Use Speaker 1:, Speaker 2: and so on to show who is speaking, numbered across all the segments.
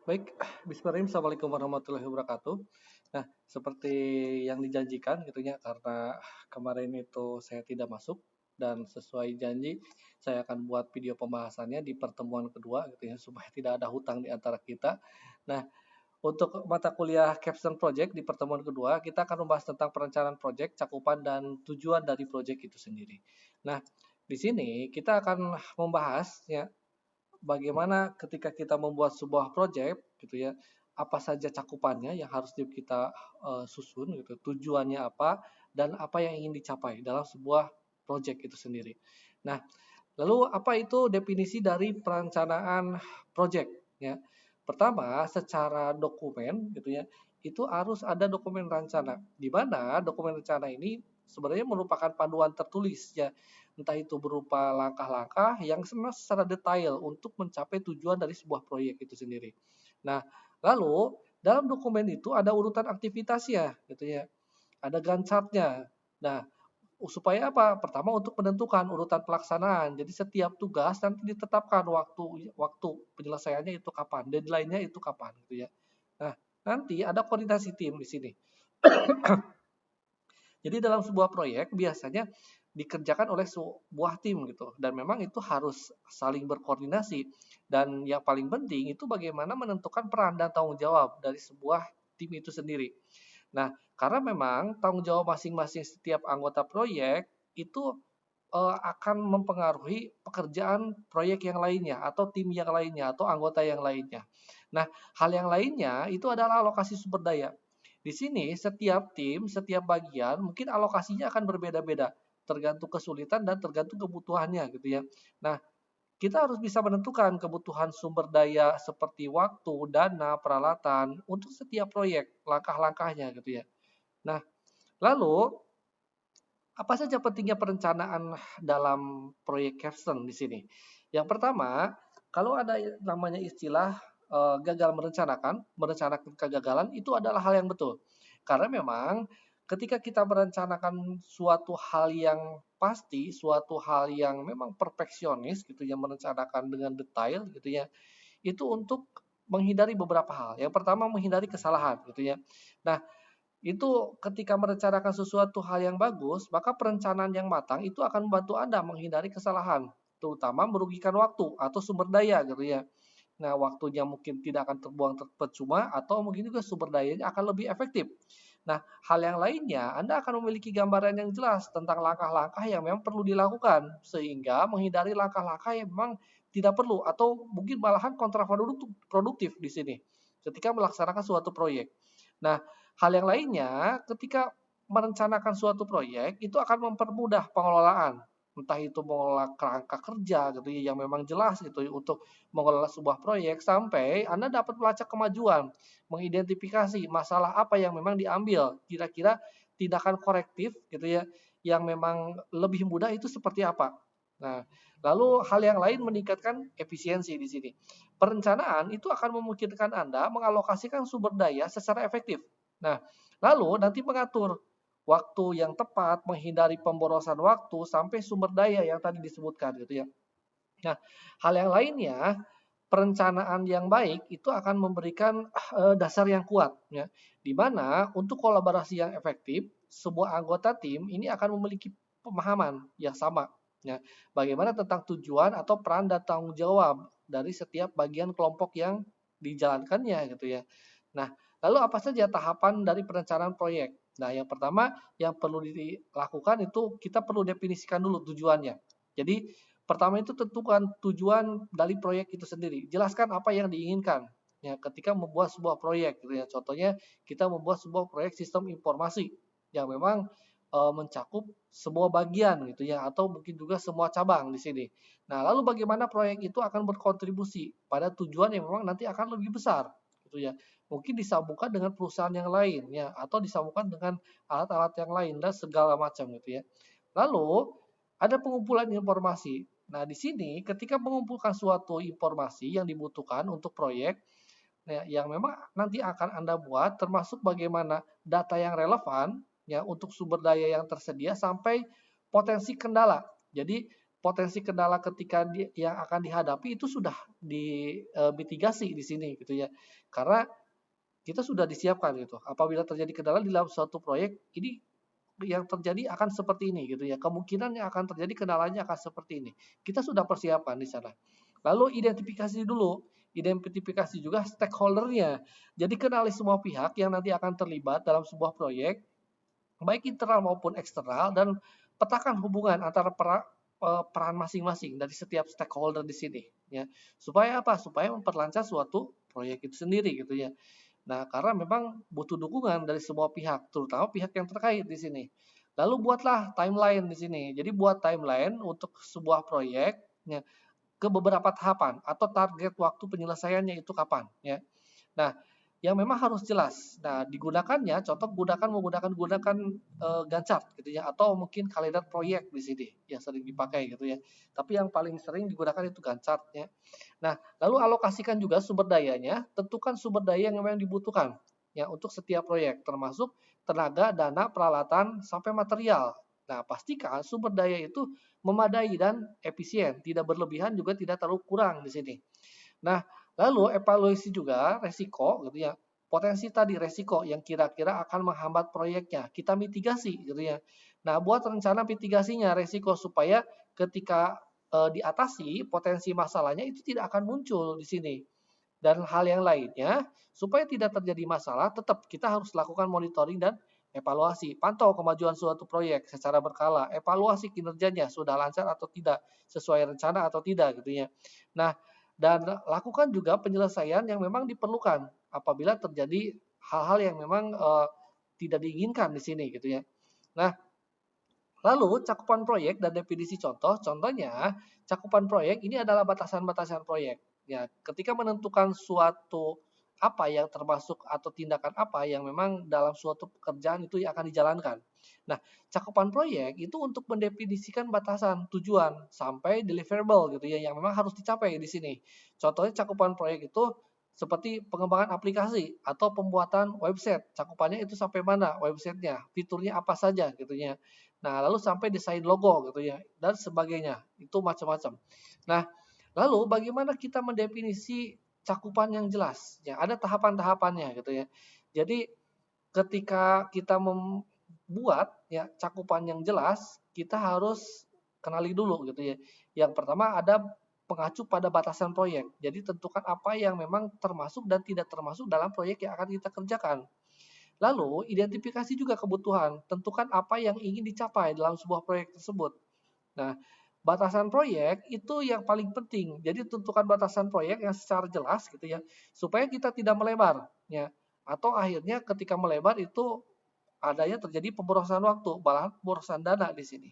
Speaker 1: Baik, bismillahirrahmanirrahim. Assalamualaikum warahmatullahi wabarakatuh. Nah, seperti yang dijanjikan gitu ya, karena kemarin itu saya tidak masuk dan sesuai janji saya akan buat video pembahasannya di pertemuan kedua gitu ya, supaya tidak ada hutang di antara kita. Nah, untuk mata kuliah Capstone Project di pertemuan kedua, kita akan membahas tentang perencanaan project, cakupan dan tujuan dari project itu sendiri. Nah, di sini kita akan membahas ya bagaimana ketika kita membuat sebuah project gitu ya, apa saja cakupannya yang harus kita susun gitu, tujuannya apa dan apa yang ingin dicapai dalam sebuah project itu sendiri. Nah, lalu apa itu definisi dari perencanaan project ya? Pertama, secara dokumen gitu ya, itu harus ada dokumen rencana. Di mana dokumen rencana ini sebenarnya merupakan panduan tertulis ya, entah itu berupa langkah-langkah yang secara detail untuk mencapai tujuan dari sebuah proyek itu sendiri. Nah, lalu dalam dokumen itu ada urutan aktivitasnya gitu ya, ada Gantt chart-nya. Nah, supaya apa? Pertama untuk menentukan urutan pelaksanaan. Jadi setiap tugas nanti ditetapkan waktu waktu penyelesaiannya itu kapan, deadline-nya itu kapan gitu ya. Nah, nanti ada koordinasi tim di sini. Jadi dalam sebuah proyek biasanya dikerjakan oleh sebuah tim gitu dan memang itu harus saling berkoordinasi dan yang paling penting itu bagaimana menentukan peran dan tanggung jawab dari sebuah tim itu sendiri. Nah, karena memang tanggung jawab masing-masing setiap anggota proyek itu akan mempengaruhi pekerjaan proyek yang lainnya atau tim yang lainnya atau anggota yang lainnya. Nah, hal yang lainnya itu adalah alokasi sumber daya. Di sini setiap tim, setiap bagian mungkin alokasinya akan berbeda-beda, tergantung kesulitan dan tergantung kebutuhannya gitu ya. Nah, kita harus bisa menentukan kebutuhan sumber daya seperti waktu, dana, peralatan untuk setiap proyek, langkah-langkahnya gitu ya. Nah, lalu apa saja pentingnya perencanaan dalam proyek capstone di sini? Yang pertama, kalau ada namanya istilah gagal merencanakan kegagalan itu adalah hal yang betul. Karena memang ketika kita merencanakan suatu hal yang pasti, suatu hal yang memang perfeksionis gitu ya, merencanakan dengan detail gitu ya, itu untuk menghindari beberapa hal. Yang pertama menghindari kesalahan gitu ya. Nah, itu ketika merencanakan sesuatu hal yang bagus, maka perencanaan yang matang itu akan membantu Anda menghindari kesalahan, terutama merugikan waktu atau sumber daya gitu ya. Nah, waktunya mungkin tidak akan terbuang percuma atau mungkin juga sumber dayanya akan lebih efektif. Nah, hal yang lainnya, Anda akan memiliki gambaran yang jelas tentang langkah-langkah yang memang perlu dilakukan, sehingga menghindari langkah-langkah yang memang tidak perlu atau mungkin malahan kontraproduktif di sini ketika melaksanakan suatu proyek. Nah, hal yang lainnya ketika merencanakan suatu proyek itu akan mempermudah pengelolaan, entah itu mengelola kerangka kerja gitu ya yang memang jelas gitu ya untuk mengelola sebuah proyek sampai Anda dapat melacak kemajuan, mengidentifikasi masalah apa yang memang diambil, kira-kira tindakan korektif gitu ya yang memang lebih mudah itu seperti apa. Nah, lalu hal yang lain meningkatkan efisiensi di sini. Perencanaan itu akan memungkinkan Anda mengalokasikan sumber daya secara efektif. Nah, lalu nanti mengatur waktu yang tepat, menghindari pemborosan waktu sampai sumber daya yang tadi disebutkan gitu ya. Nah, hal yang lainnya perencanaan yang baik itu akan memberikan dasar yang kuat ya. Di mana untuk kolaborasi yang efektif, sebuah anggota tim ini akan memiliki pemahaman yang sama ya. Bagaimana tentang tujuan atau peran dan tanggung jawab dari setiap bagian kelompok yang dijalankannya gitu ya. Nah, lalu apa saja tahapan dari perencanaan proyek? Nah, yang pertama yang perlu dilakukan itu kita perlu definisikan dulu tujuannya. Jadi pertama itu tentukan tujuan dari proyek itu sendiri. Jelaskan apa yang diinginkan ya ketika membuat sebuah proyek gitu ya. Contohnya kita membuat sebuah proyek sistem informasi yang memang mencakup semua bagian gitu ya atau mungkin juga semua cabang di sini. Nah, lalu bagaimana proyek itu akan berkontribusi pada tujuan yang memang nanti akan lebih besar gitu ya. Mungkin disambungkan dengan perusahaan yang lain ya atau disambungkan dengan alat-alat yang lain dan segala macam gitu ya. Lalu ada pengumpulan informasi. Nah, di sini ketika mengumpulkan suatu informasi yang dibutuhkan untuk proyek ya, yang memang nanti akan Anda buat termasuk bagaimana data yang relevan ya untuk sumber daya yang tersedia sampai potensi kendala. Jadi potensi kendala ketika yang akan dihadapi itu sudah dimitigasi di sini gitu ya. Karena kita sudah disiapkan gitu. Apabila terjadi kendala di dalam suatu proyek, ini yang terjadi akan seperti ini gitu ya. Kemungkinan yang akan terjadi kendalanya akan seperti ini. Kita sudah persiapkan di sana. Lalu identifikasi dulu, identifikasi juga stakeholdernya. Jadi kenali semua pihak yang nanti akan terlibat dalam sebuah proyek, baik internal maupun eksternal, dan petakan hubungan antara peran masing-masing dari setiap stakeholder di sini ya. Supaya apa? Supaya memperlancar suatu proyek itu sendiri gitu ya. Nah, karena memang butuh dukungan dari semua pihak, terutama pihak yang terkait di sini. Lalu buatlah timeline di sini. Jadi buat timeline untuk sebuah proyek ya, ke beberapa tahapan atau target waktu penyelesaiannya itu kapan ya. Nah, yang memang harus jelas. Nah, digunakannya contoh menggunakan Gantt gitu ya, atau mungkin kalender proyek di sini yang sering dipakai gitu ya. Tapi yang paling sering digunakan itu Gantt ya. Nah, lalu alokasikan juga sumber dayanya, tentukan sumber daya yang memang dibutuhkan ya untuk setiap proyek, termasuk tenaga, dana, peralatan sampai material. Nah, pastikan sumber daya itu memadai dan efisien, tidak berlebihan juga tidak terlalu kurang di sini. Nah, lalu evaluasi juga resiko gitu ya. Potensi tadi resiko yang kira-kira akan menghambat proyeknya. Kita mitigasi gitu ya. Nah, buat rencana mitigasinya resiko supaya ketika diatasi potensi masalahnya itu tidak akan muncul di sini. Dan hal yang lainnya supaya tidak terjadi masalah tetap kita harus lakukan monitoring dan evaluasi. Pantau kemajuan suatu proyek secara berkala, evaluasi kinerjanya sudah lancar atau tidak, sesuai rencana atau tidak gitu ya. Nah, dan lakukan juga penyelesaian yang memang diperlukan apabila terjadi hal-hal yang memang tidak diinginkan di sini gitu ya. Nah, lalu cakupan proyek dan definisi contoh. Contohnya, cakupan proyek ini adalah batasan-batasan proyek. Ya, ketika menentukan suatu apa yang termasuk atau tindakan apa yang memang dalam suatu pekerjaan itu yang akan dijalankan. Nah, cakupan proyek itu untuk mendefinisikan batasan tujuan sampai deliverable gitu ya yang memang harus dicapai di sini. Contohnya cakupan proyek itu seperti pengembangan aplikasi atau pembuatan website. Cakupannya itu sampai mana websitenya, fiturnya apa saja gitu ya. Nah, lalu sampai desain logo gitu ya dan sebagainya. Itu macam-macam. Nah, lalu bagaimana kita mendefinisi cakupan yang jelas? Ya, ada tahapan-tahapannya gitu ya. Jadi ketika kita membuat ya cakupan yang jelas, kita harus kenali dulu gitu ya. Yang pertama ada pengacu pada batasan proyek. Jadi tentukan apa yang memang termasuk dan tidak termasuk dalam proyek yang akan kita kerjakan. Lalu, identifikasi juga kebutuhan, tentukan apa yang ingin dicapai dalam sebuah proyek tersebut. Nah, batasan proyek itu yang paling penting. Jadi tentukan batasan proyek yang secara jelas gitu ya, supaya kita tidak melebar ya. Atau akhirnya ketika melebar itu adanya terjadi pemborosan waktu, malah pemborosan dana di sini.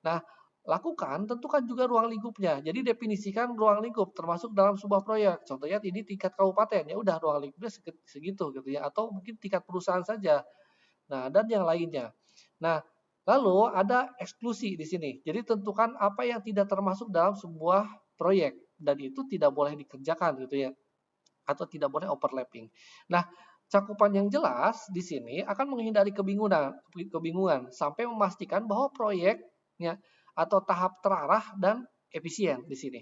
Speaker 1: Nah, lakukan, tentukan juga ruang lingkupnya. Jadi definisikan ruang lingkup termasuk dalam sebuah proyek. Contohnya ini tingkat kabupaten, ya udah ruang lingkupnya segitu gitu ya. Atau mungkin tingkat perusahaan saja. Nah, dan yang lainnya. Nah, lalu ada eksklusi di sini. Jadi tentukan apa yang tidak termasuk dalam sebuah proyek dan itu tidak boleh dikerjakan gitu ya. Atau tidak boleh overlapping. Nah, cakupan yang jelas di sini akan menghindari kebingungan sampai memastikan bahwa proyeknya atau tahap terarah dan efisien di sini.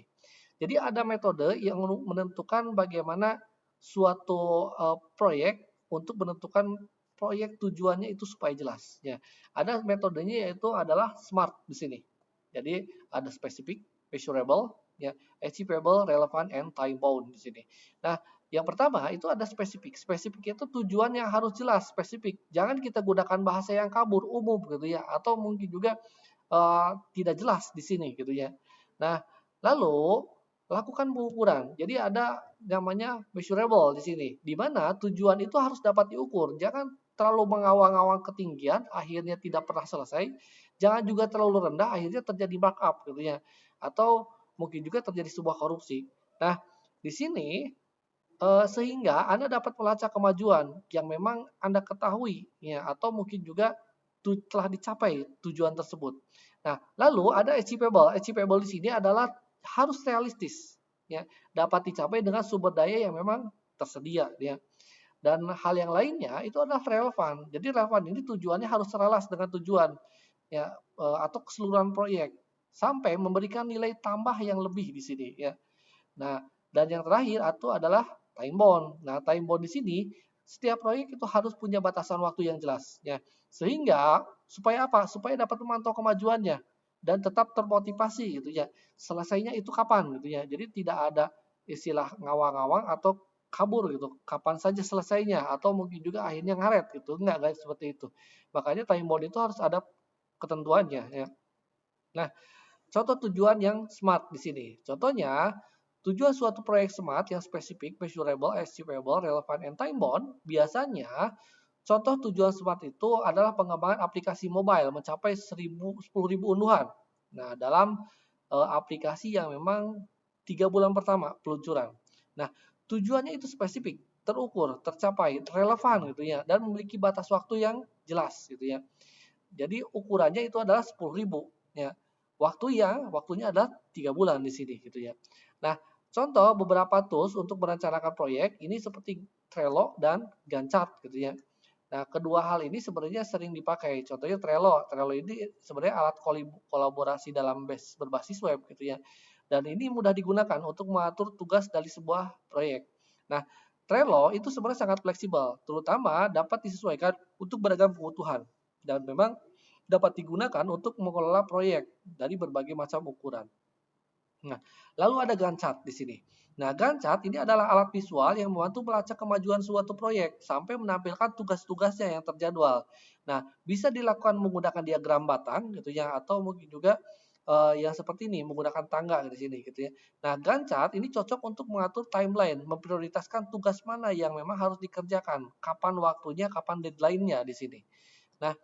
Speaker 1: Jadi ada metode yang menentukan bagaimana suatu proyek untuk menentukan proyek tujuannya itu supaya jelas. Ya, ada metodenya yaitu adalah SMART di sini. Jadi ada specific, measurable, ya, achievable, relevant, and time bound di sini. Nah, yang pertama itu ada spesifik. Spesifik itu tujuan yang harus jelas, spesifik. Jangan kita gunakan bahasa yang kabur, umum gitu ya, atau mungkin juga tidak jelas di sini gitu ya. Nah, lalu lakukan pengukuran. Jadi ada namanya measurable di sini, di mana tujuan itu harus dapat diukur. Jangan terlalu mengawang-awang ketinggian, akhirnya tidak pernah selesai. Jangan juga terlalu rendah, akhirnya terjadi markup gitu ya. Atau mungkin juga terjadi sebuah korupsi. Nah, di sini sehingga Anda dapat melacak kemajuan yang memang Anda ketahui ya atau mungkin juga telah dicapai tujuan tersebut. Nah, lalu ada achievable. Achievable di sini adalah harus realistis ya, dapat dicapai dengan sumber daya yang memang tersedia ya. Dan hal yang lainnya itu adalah relevan. Jadi relevan ini tujuannya harus selaras dengan tujuan ya atau keseluruhan proyek sampai memberikan nilai tambah yang lebih di sini ya. Nah, dan yang terakhir itu adalah time bond. Nah, time bond di sini setiap proyek itu harus punya batasan waktu yang jelas ya. Sehingga supaya apa? Supaya dapat memantau kemajuannya dan tetap termotivasi gitu ya. Selesainya itu kapan gitu ya. Jadi tidak ada istilah ngawang-ngawang atau kabur gitu. Kapan saja selesainya atau mungkin juga akhirnya ngaret gitu. Enggak guys seperti itu. Makanya time bond itu harus ada ketentuannya ya. Nah, contoh tujuan yang smart di sini. Contohnya, tujuan suatu proyek smart yang spesifik, measurable, achievable, relevant, and time bound, biasanya contoh tujuan smart itu adalah pengembangan aplikasi mobile mencapai 10.000 unduhan. Nah, dalam aplikasi yang memang 3 bulan pertama peluncuran. Nah, tujuannya itu spesifik, terukur, tercapai, relevan gitu ya, dan memiliki batas waktu yang jelas gitu ya. Jadi ukurannya itu adalah 10.000 ya. Waktunya adalah 3 bulan di sini gitu ya. Nah, contoh beberapa tools untuk merencanakan proyek ini seperti Trello dan Gantt chart gitu ya. Nah, kedua hal ini sebenarnya sering dipakai. Contohnya Trello. Trello ini sebenarnya alat kolaborasi dalam berbasis web gitu ya. Dan ini mudah digunakan untuk mengatur tugas dari sebuah proyek. Nah, Trello itu sebenarnya sangat fleksibel, terutama dapat disesuaikan untuk beragam kebutuhan dan memang dapat digunakan untuk mengelola proyek dari berbagai macam ukuran. Nah, lalu ada Gantt chart di sini. Nah, Gantt chart ini adalah alat visual yang membantu melacak kemajuan suatu proyek sampai menampilkan tugas-tugasnya yang terjadwal. Nah, bisa dilakukan menggunakan diagram batang gitu ya atau mungkin juga yang seperti ini menggunakan tangga di sini gitu ya. Nah, Gantt chart ini cocok untuk mengatur timeline, memprioritaskan tugas mana yang memang harus dikerjakan, kapan waktunya, kapan deadline-nya di sini. Nah,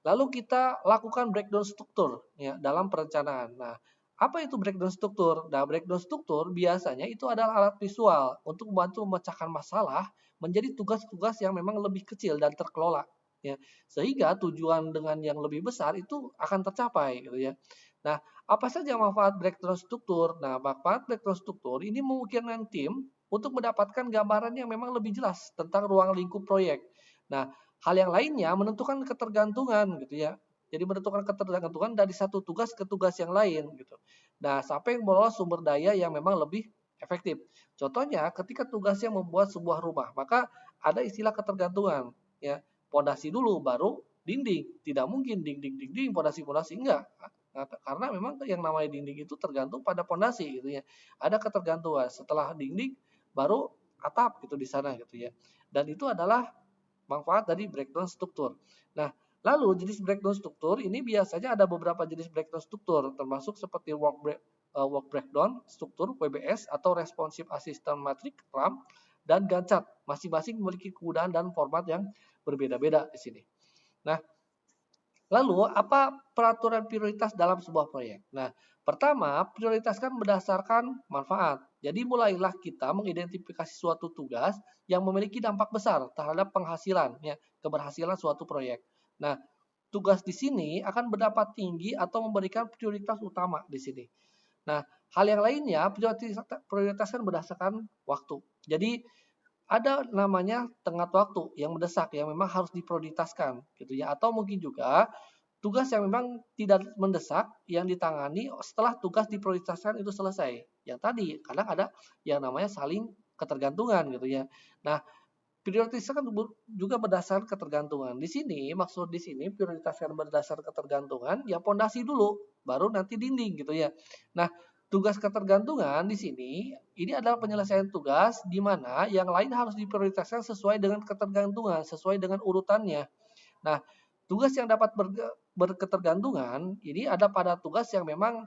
Speaker 1: lalu kita lakukan breakdown struktur ya dalam perencanaan. Nah, apa itu breakdown struktur? Nah, breakdown struktur biasanya itu adalah alat visual untuk membantu memecahkan masalah menjadi tugas-tugas yang memang lebih kecil dan terkelola ya. Sehingga tujuan dengan yang lebih besar itu akan tercapai gitu ya. Nah, apa saja manfaat breakdown struktur? Nah, manfaat breakdown struktur ini memungkinkan tim untuk mendapatkan gambaran yang memang lebih jelas tentang ruang lingkup proyek. Nah, hal yang lainnya menentukan ketergantungan gitu ya. Jadi menentukan ketergantungan dari satu tugas ke tugas yang lain gitu. Nah, sampai mengelola sumber daya yang memang lebih efektif. Contohnya ketika tugasnya membuat sebuah rumah, maka ada istilah ketergantungan ya. Pondasi dulu baru dinding. Tidak mungkin dinding pondasi enggak. Nah, karena memang yang namanya dinding itu tergantung pada pondasi gitu ya. Ada ketergantungan. Setelah dinding baru atap gitu di sana gitu ya. Dan itu adalah manfaat dari breakdown struktur. Nah, lalu jenis breakdown struktur ini biasanya ada beberapa jenis breakdown struktur, termasuk seperti work breakdown struktur (WBS) atau responsive assistant matrix (RAM) dan Gantt chart. Masing-masing memiliki kegunaan dan format yang berbeda-beda di sini. Nah, lalu apa peraturan prioritas dalam sebuah proyek? Nah, pertama, prioritaskan berdasarkan manfaat. Jadi mulailah kita mengidentifikasi suatu tugas yang memiliki dampak besar terhadap penghasilan, ya, keberhasilan suatu proyek. Nah, tugas di sini akan berdampak tinggi atau memberikan prioritas utama di sini. Nah, hal yang lainnya prioritaskan berdasarkan waktu. Jadi ada namanya tenggat waktu yang mendesak yang memang harus diprioritaskan gitu ya atau mungkin juga tugas yang memang tidak mendesak yang ditangani setelah tugas diprioritaskan itu selesai. Yang tadi kadang ada yang namanya saling ketergantungan gitu ya. Nah, prioritaskan juga berdasarkan ketergantungan. Di sini maksud di sini prioritaskan berdasarkan ketergantungan ya pondasi dulu baru nanti dinding gitu ya. Nah, tugas ketergantungan di sini ini adalah penyelesaian tugas di mana yang lain harus diprioritaskan sesuai dengan ketergantungan, sesuai dengan urutannya. Nah, tugas yang dapat berketergantungan ini ada pada tugas yang memang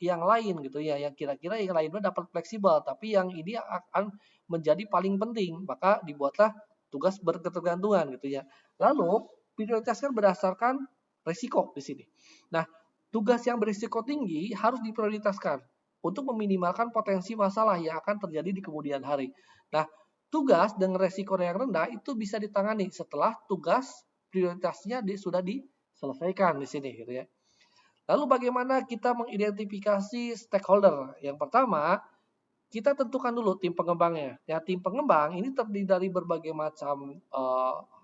Speaker 1: yang lain gitu ya, yang kira-kira yang lainnya dapat fleksibel, tapi yang ini akan menjadi paling penting, maka dibuatlah tugas berketergantungan gitu ya. Lalu prioritaskan berdasarkan risiko di sini. Nah, tugas yang berisiko tinggi harus diprioritaskan untuk meminimalkan potensi masalah yang akan terjadi di kemudian hari. Nah, tugas dengan resiko yang rendah itu bisa ditangani setelah tugas prioritasnya sudah diselesaikan di sini gitu ya. Lalu bagaimana kita mengidentifikasi stakeholder? Yang pertama, kita tentukan dulu tim pengembangnya. Ya, tim pengembang ini terdiri dari berbagai macam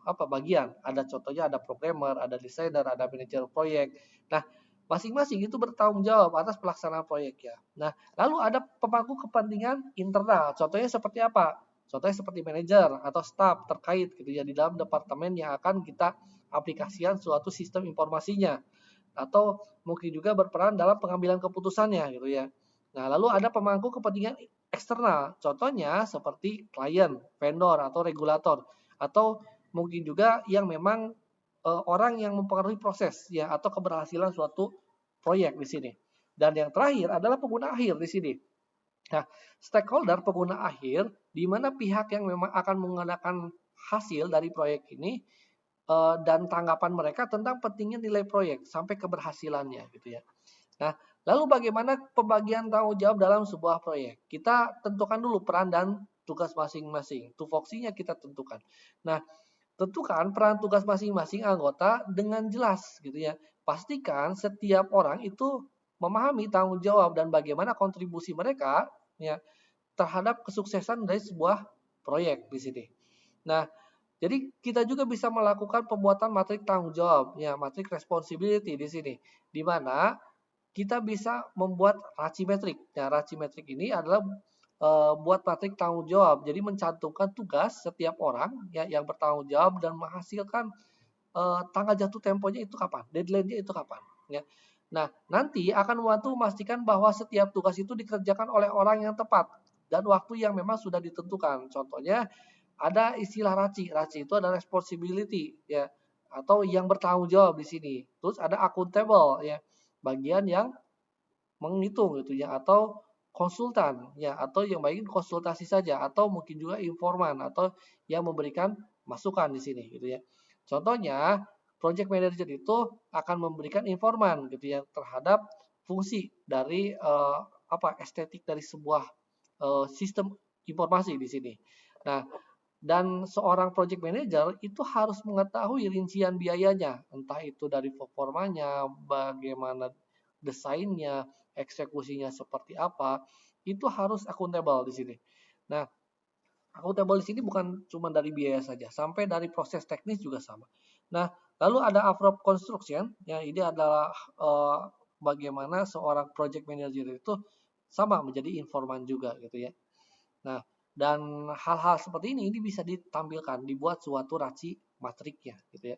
Speaker 1: bagian. Ada contohnya ada programmer, ada desainer, ada manajer proyek. Nah, Masing-masing itu bertanggung jawab atas pelaksanaan proyek ya. Nah, lalu ada pemangku kepentingan internal. Contohnya seperti apa? Contohnya seperti manajer atau staf terkait gitu ya di dalam departemen yang akan kita aplikasikan suatu sistem informasinya atau mungkin juga berperan dalam pengambilan keputusannya gitu ya. Nah, lalu ada pemangku kepentingan eksternal. Contohnya seperti klien, vendor atau regulator atau mungkin juga yang memang orang yang mempengaruhi proses ya atau keberhasilan suatu proyek di sini. Dan yang terakhir adalah pengguna akhir di sini. Nah, stakeholder pengguna akhir di mana pihak yang memang akan menggunakan hasil dari proyek ini dan tanggapan mereka tentang pentingnya nilai proyek sampai keberhasilannya gitu ya. Nah, lalu bagaimana pembagian tanggung jawab dalam sebuah proyek? Kita tentukan dulu peran dan tugas masing-masing. Tupoksinya kita tentukan. Nah, tentukan peran tugas masing-masing anggota dengan jelas gitu ya. Pastikan setiap orang itu memahami tanggung jawab dan bagaimana kontribusi mereka ya terhadap kesuksesan dari sebuah proyek di sini. Nah, jadi kita juga bisa melakukan pembuatan matrik tanggung jawab ya, matrik responsibility di sini. Di mana kita bisa membuat racimetrik. Nah, racimetrik ini adalah buat matrik tanggung jawab. Jadi mencantumkan tugas setiap orang ya yang bertanggung jawab dan menghasilkan tanggal jatuh temponya itu kapan, deadline-nya itu kapan ya. Nah, nanti akan membantu memastikan bahwa setiap tugas itu dikerjakan oleh orang yang tepat dan waktu yang memang sudah ditentukan. Contohnya ada istilah RACI. RACI itu adalah responsibility ya atau yang bertanggung jawab di sini. Terus ada accountable ya, bagian yang menghitung gitu ya atau konsultan ya atau yang baik konsultasi saja atau mungkin juga informan atau yang memberikan masukan di sini gitu ya. Contohnya project manager itu akan memberikan informan gitu ya terhadap fungsi dari estetik dari sebuah sistem informasi di sini. Nah, dan seorang project manager itu harus mengetahui rincian biayanya, entah itu dari performanya, bagaimana desainnya, eksekusinya seperti apa, itu harus akuntabel di sini. Nah, akuntabel di sini bukan cuma dari biaya saja, sampai dari proses teknis juga sama. Nah, lalu ada upfront construction, ya ini adalah bagaimana seorang project manager itu sama menjadi informan juga gitu ya. Nah, dan hal-hal seperti ini bisa ditampilkan, dibuat suatu raci matriknya gitu ya.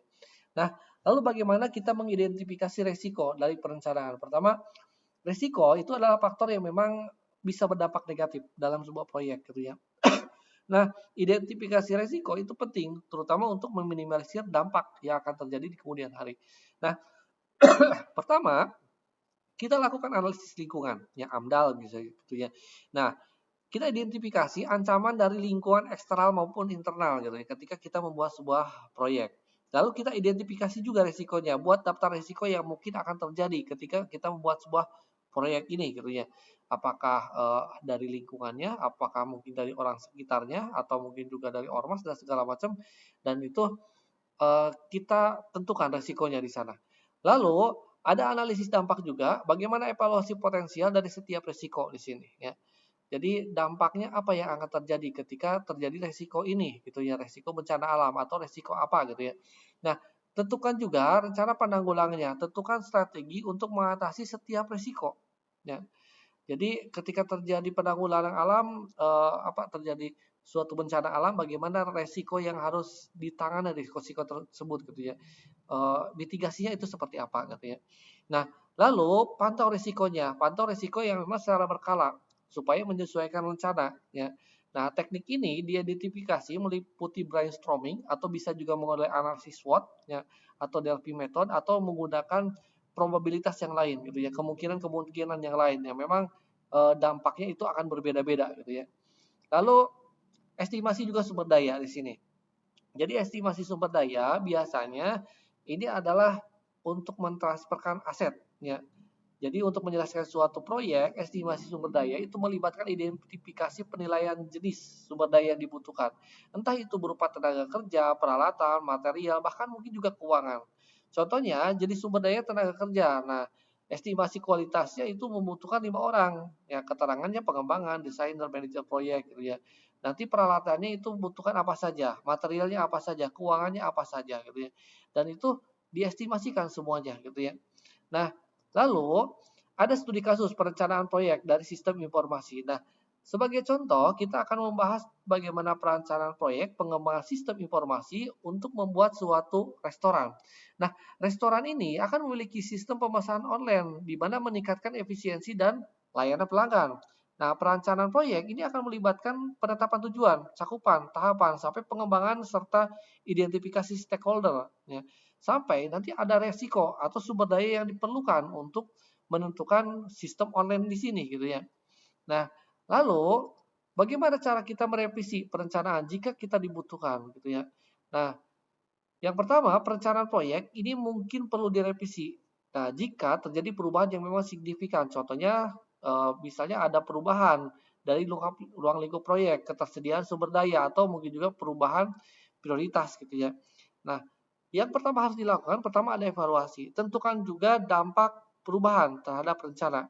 Speaker 1: Nah, lalu bagaimana kita mengidentifikasi resiko dari perencanaan? Pertama, resiko itu adalah faktor yang memang bisa berdampak negatif dalam sebuah proyek gitu ya. Nah, identifikasi resiko itu penting, terutama untuk meminimalisir dampak yang akan terjadi di kemudian hari. Nah, pertama, kita lakukan analisis lingkungan, yang AMDAL bisa gitu ya. Nah, kita identifikasi ancaman dari lingkungan eksternal maupun internal gitu ya ketika kita membuat sebuah proyek. Lalu kita identifikasi juga resikonya, buat daftar resiko yang mungkin akan terjadi ketika kita membuat sebuah proyek ini gitu ya. Apakah dari lingkungannya, apakah mungkin dari orang sekitarnya atau mungkin juga dari ormas dan segala macam dan itu kita tentukan resikonya di sana. Lalu ada analisis dampak juga, bagaimana evaluasi potensial dari setiap resiko di sini ya. Jadi dampaknya apa yang akan terjadi ketika terjadi resiko ini gitu ya, resiko bencana alam atau resiko apa gitu ya. Nah, tentukan juga rencana penanggulangannya, tentukan strategi untuk mengatasi setiap resiko. Ya. Jadi ketika terjadi penanggulangan alam terjadi suatu bencana alam bagaimana resiko yang harus ditangani resiko tersebut gitu ya. Mitigasinya itu seperti apa gitu ya. Nah, lalu pantau risikonya, pantau risiko yang memang secara berkala supaya menyesuaikan rencana ya. Nah, teknik ini diidentifikasi meliputi brainstorming atau bisa juga menggunakan analisis SWOT ya atau Delphi method atau menggunakan probabilitas yang lain gitu ya, kemungkinan-kemungkinan yang lain yang memang dampaknya itu akan berbeda-beda gitu ya. Lalu estimasi juga sumber daya di sini. Jadi estimasi sumber daya biasanya ini adalah untuk mentransferkan aset ya. Jadi untuk menjelaskan suatu proyek, estimasi sumber daya itu melibatkan identifikasi penilaian jenis sumber daya yang dibutuhkan. Entah itu berupa tenaga kerja, peralatan, material, bahkan mungkin juga keuangan. Contohnya, jenis sumber daya tenaga kerja. Nah, estimasi kualitasnya itu membutuhkan 5 orang. Ya, keterangannya pengembangan, desainer, manajer proyek gitu ya. Nanti peralatannya itu membutuhkan apa saja, materialnya apa saja, keuangannya apa saja gitu ya. Dan itu diestimasikan semuanya gitu ya. Nah, Lalu ada studi kasus perencanaan proyek dari sistem informasi. Nah, sebagai contoh, kita akan membahas bagaimana perencanaan proyek pengembangan sistem informasi untuk membuat suatu restoran. Nah, restoran ini akan memiliki sistem pemesanan online di mana meningkatkan efisiensi dan layanan pelanggan. Nah, perencanaan proyek ini akan melibatkan penetapan tujuan, cakupan, tahapan, sampai pengembangan serta identifikasi stakeholder. Ya. Sampai nanti ada resiko atau sumber daya yang diperlukan untuk menentukan sistem online di sini gitu ya. Nah, lalu bagaimana cara kita merevisi perencanaan jika kita dibutuhkan gitu ya. Nah, yang pertama, perencanaan proyek ini mungkin perlu direvisi. Nah, jika terjadi perubahan yang memang signifikan, contohnya misalnya ada perubahan dari ruang lingkup proyek, ketersediaan sumber daya, atau mungkin juga perubahan prioritas gitu ya. Nah, yang pertama harus dilakukan, pertama ada evaluasi. Tentukan juga dampak perubahan terhadap rencana.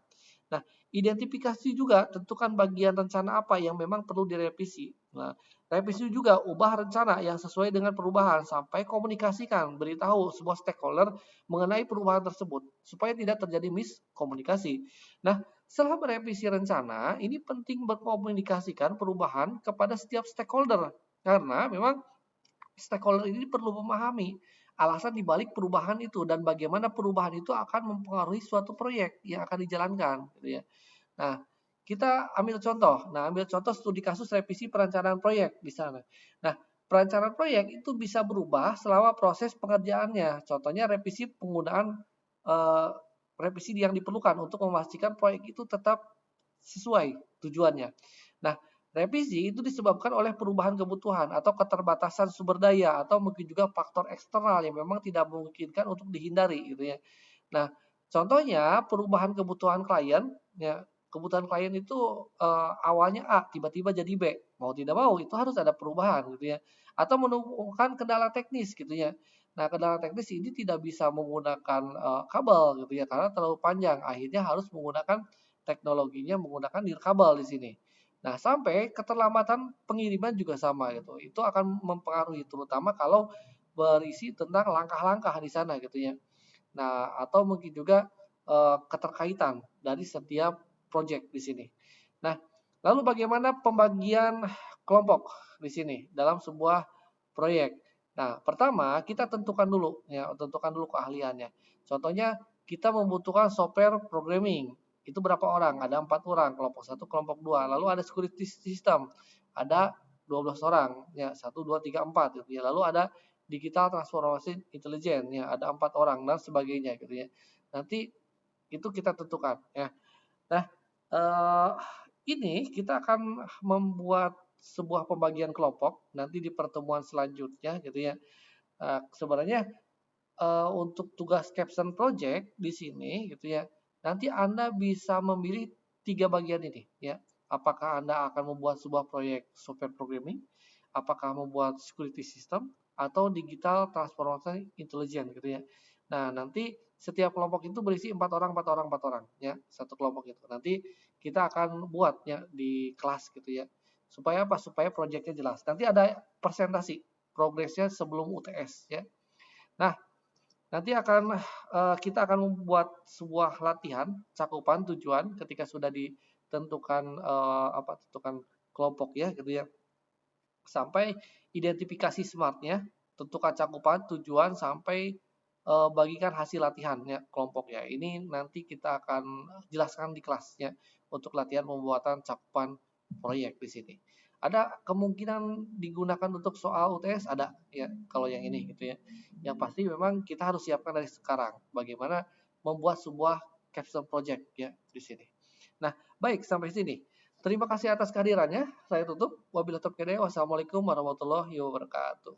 Speaker 1: Nah, identifikasi juga tentukan bagian rencana apa yang memang perlu direvisi. Nah, revisi juga ubah rencana yang sesuai dengan perubahan sampai komunikasikan, beritahu sebuah stakeholder mengenai perubahan tersebut supaya tidak terjadi miskomunikasi. Nah, setelah merevisi rencana, ini penting berkomunikasikan perubahan kepada setiap stakeholder karena memang stakeholder ini perlu memahami alasan dibalik perubahan itu dan bagaimana perubahan itu akan mempengaruhi suatu proyek yang akan dijalankan, gitu ya. Nah, kita ambil contoh. Nah, ambil contoh studi kasus revisi perencanaan proyek di sana. Nah, perencanaan proyek itu bisa berubah selama proses pengerjaannya. Contohnya revisi penggunaan eh, revisi yang diperlukan untuk memastikan proyek itu tetap sesuai tujuannya. Nah, revisi itu disebabkan oleh perubahan kebutuhan atau keterbatasan sumber daya atau mungkin juga faktor eksternal yang memang tidak memungkinkan untuk dihindari gitu ya. Nah, contohnya perubahan kebutuhan klien ya, kebutuhan klien itu awalnya A tiba-tiba jadi B. Mau tidak mau itu harus ada perubahan gitu ya. Atau menemukan kendala teknis gitu ya. Nah, kendala teknis ini tidak bisa menggunakan kabel gitu ya karena terlalu panjang. Akhirnya harus menggunakan teknologinya menggunakan nirkabel di sini. Nah, sampai keterlambatan pengiriman juga sama gitu. Itu akan mempengaruhi terutama kalau berisi tentang langkah-langkah di sana gitu ya. Nah, atau mungkin juga keterkaitan dari setiap proyek di sini. Nah, lalu bagaimana pembagian kelompok di sini dalam sebuah proyek? Nah, pertama kita tentukan dulu ya, tentukan dulu keahliannya. Contohnya kita membutuhkan software programming. Itu berapa orang? Ada 4 orang, kelompok satu, kelompok dua. Lalu ada security system, ada 12 orang, ya 1, 2, 3, 4 gitu ya. Lalu ada digital transformation intelijen ya ada 4 orang dan sebagainya gitu ya. Nanti itu kita tentukan ya. Nah, eh, ini kita akan membuat sebuah pembagian kelompok nanti di pertemuan selanjutnya gitu ya. Sebenarnya untuk tugas caption project di sini gitu ya. Nanti Anda bisa memilih 3 bagian ini ya. Apakah Anda akan membuat sebuah proyek software programming, apakah membuat security system atau digital transformation intelligence gitu ya. Nah, nanti setiap kelompok itu berisi 4 orang, 4 orang, 4 orang ya, satu kelompok itu. Nanti kita akan buat ya di kelas gitu ya. Supaya apa? Supaya proyeknya jelas. Nanti ada presentasi progresnya sebelum UTS ya. Nah, nanti kita akan membuat sebuah latihan cakupan tujuan ketika sudah ditentukan tentukan kelompok ya gitu ya. Sampai identifikasi smartnya, tentukan cakupan tujuan sampai bagikan hasil latihannya kelompok ya. Ini nanti kita akan jelaskan di kelasnya untuk latihan pembuatan cakupan proyek di sini. Ada kemungkinan digunakan untuk soal UTS ada ya kalau yang ini gitu ya. Yang pasti memang kita harus siapkan dari sekarang bagaimana membuat sebuah capstone project ya di sini. Nah, baik sampai sini. Terima kasih atas kehadirannya. Saya tutup. Wabillahi taufiq hidayah. Wassalamualaikum warahmatullahi wabarakatuh.